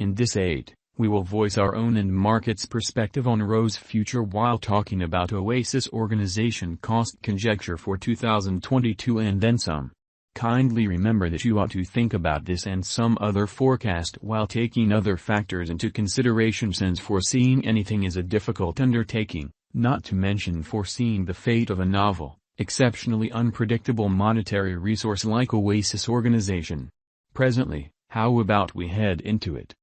In this aid, we will voice our own and market's perspective on Rho's future while talking about OASIS organization cost conjecture for 2022 and then some. Kindly remember that you ought to think about this and some other forecast while taking other factors into consideration, since foreseeing anything is a difficult undertaking, not to mention foreseeing the fate of a novel, exceptionally unpredictable monetary resource like OASIS organization. Presently, how about we head into it?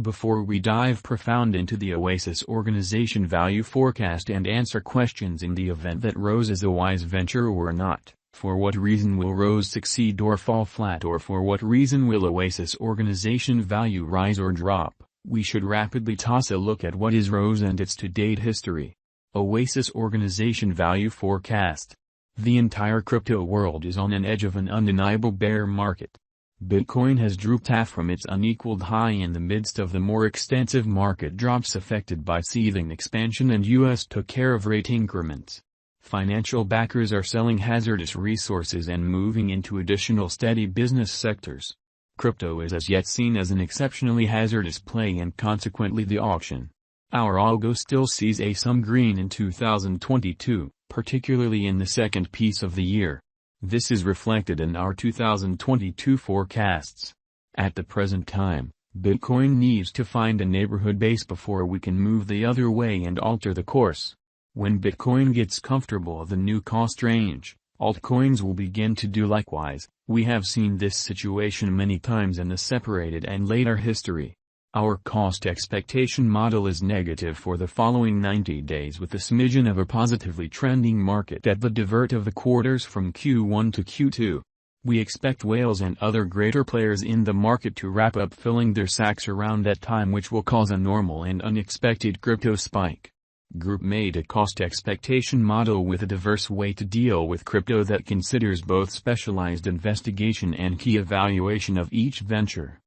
Before we dive profound into the OASIS organization value forecast and answer questions in the event that Rho's is a wise venture or not, for what reason will Rho's succeed or fall flat, or for what reason will OASIS organization value rise or drop, we should rapidly toss a look at what is Rho's and its to-date history. OASIS organization value forecast. The entire crypto world is on an edge of an undeniable bear market. Bitcoin has drooped half from its unequaled high in the midst of the more extensive market drops affected by seething expansion, and US took care of rate increments. Financial backers are selling hazardous resources and moving into additional steady business sectors. Crypto is as yet seen as an exceptionally hazardous play, and consequently the auction. Our algo still sees some green in 2022, particularly in the second piece of the year. This is reflected in our 2022 forecasts. At the present time, Bitcoin needs to find a neighborhood base before we can move the other way and alter the course. When Bitcoin gets comfortable the new cost range, altcoins will begin to do likewise. We have seen this situation many times in the separated and later history. Our cost expectation model is negative for the following 90 days, with a smidgen of a positively trending market at the divert of the quarters from Q1 to Q2. We expect whales and other greater players in the market to wrap up filling their sacks around that time, which will cause a normal and unexpected crypto spike. Group made a cost expectation model with a diverse way to deal with crypto that considers both specialized investigation and key evaluation of each venture.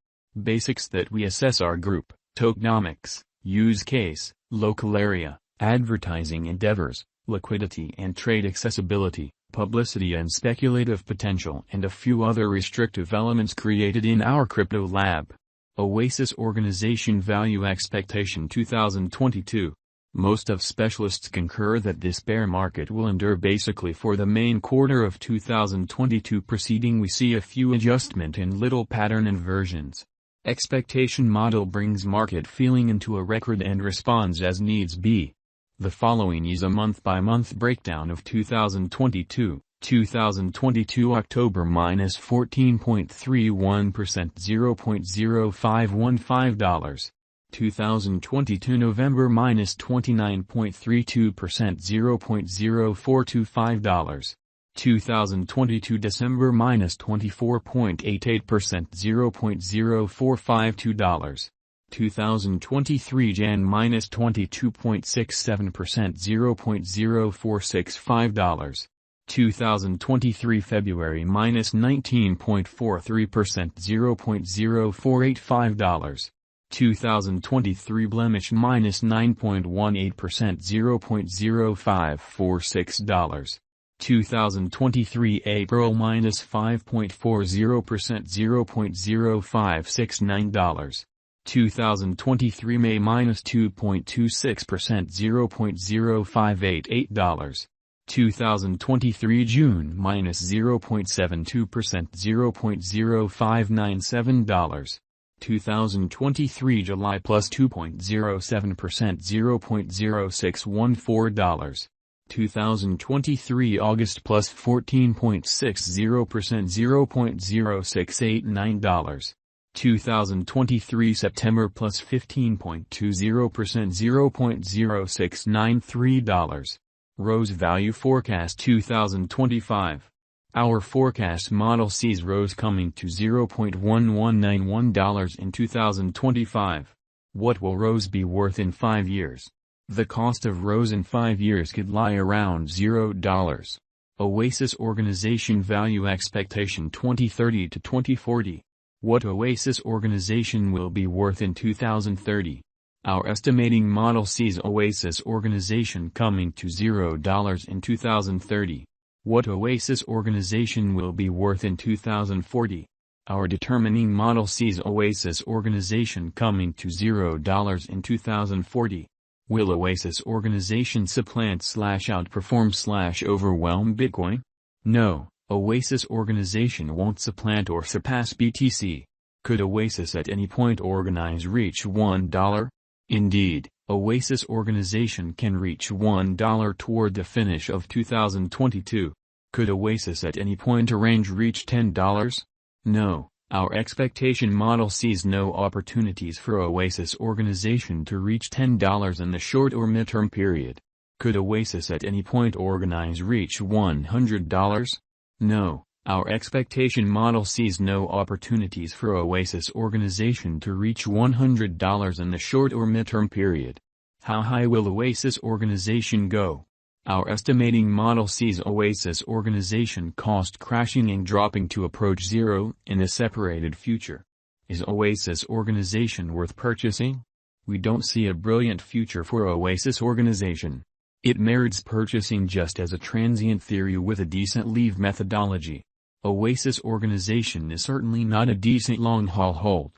Basics that we assess are group, tokenomics, use case, local area, advertising endeavors, liquidity and trade accessibility, publicity and speculative potential, and a few other restrictive elements created in our crypto lab. OASIS organization value expectation 2022. Most of specialists concur that this bear market will endure basically for the main quarter of 2022. Preceding, we see a few adjustment in little pattern inversions. Expectation model brings market feeling into a record and responds as needs be. The following is a month-by-month breakdown of 2022. 2022 October minus 14.31%, $0.0515. 2022 November minus 29.32%, $0.0425. 2022 December minus 24.88%, $0.0452. 2023 Jan minus 22.67%, $0.0465. 2023 February minus 19.43%, $0.0485. 2023 Blemish minus 9.18%, $0.0546. 2023 April minus 5.40%, $0.0569. 2023 May minus 2.26%, $0.0588. 2023 June minus 0.72%, $0.0597. 2023 July plus 2.07%, $0.0614. 2023 August plus 14.60%, $0.0689. 2023 September plus 15.20%, $0.0693. Rho's value forecast 2025. Our forecast model sees Rho's coming to $0.1191 in 2025. What will Rho's be worth in 5 years? The cost of Rho's in 5 years could lie around $0. OASIS organization value expectation 2030 to 2040. What OASIS organization will be worth in 2030? Our estimating model sees OASIS organization coming to $0 in 2030. What OASIS organization will be worth in 2040? Our determining model sees OASIS organization coming to $0 in 2040. Will OASIS organization supplant/outperform/overwhelm Bitcoin? No, OASIS organization won't supplant or surpass BTC. Could OASIS at any point organize reach $1? Indeed, OASIS organization can reach $1 toward the finish of 2022. Could OASIS at any point arrange reach $10? No, our expectation model sees no opportunities for OASIS organization to reach $10 in the short or midterm period. Could OASIS at any point organize reach $100? No, our expectation model sees no opportunities for OASIS organization to reach $100 in the short or midterm period. How high will OASIS organization go? Our estimating model sees OASIS organization cost crashing and dropping to approach zero in a separated future. Is OASIS organization worth purchasing? We don't see a brilliant future for OASIS organization. It merits purchasing just as a transient theory with a decent leave methodology. OASIS organization is certainly not a decent long-haul hold.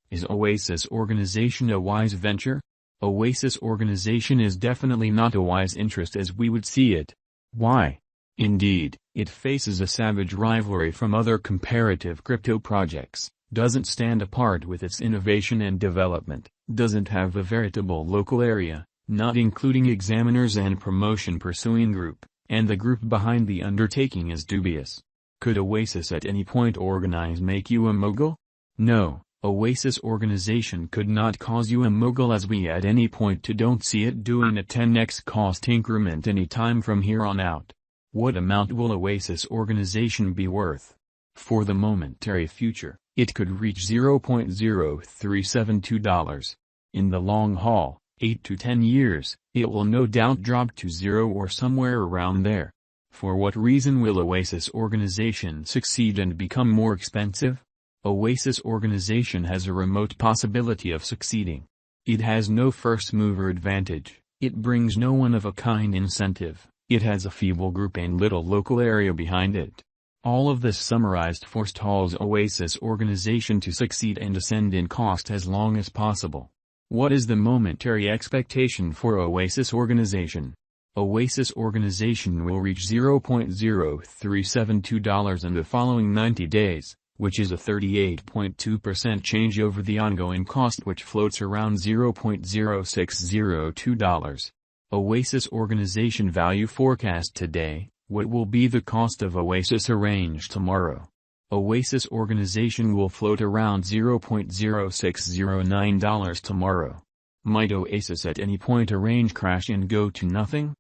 Is OASIS organization a wise venture? OASIS organization is definitely not a wise interest as we would see it. Why? Indeed, it faces a savage rivalry from other comparative crypto projects, doesn't stand apart with its innovation and development, doesn't have a veritable local area, not including examiners and promotion pursuing group, and the group behind the undertaking is dubious. Could OASIS at any point organize make you a mogul? No, OASIS organization could not cause you a mogul as we at any point don't see it doing a 10x cost increment any time from here on out. What amount will OASIS organization be worth? For the momentary future, it could reach $0.0372. In the long haul, 8 to 10 years, it will no doubt drop to zero or somewhere around there. For what reason will OASIS organization succeed and become more expensive? OASIS organization has a remote possibility of succeeding. It has no first-mover advantage, it brings no one-of-a-kind incentive, it has a feeble group and little local area behind it. All of this summarized forestalls OASIS organization to succeed and ascend in cost as long as possible. What is the momentary expectation for OASIS organization? OASIS organization will reach $0.0372 in the following 90 days, which is a 38.2% change over the ongoing cost which floats around $0.0602. OASIS organization value forecast today, what will be the cost of OASIS arranged tomorrow? OASIS organization will float around $0.0609 tomorrow. Might OASIS at any point arrange crash and go to nothing?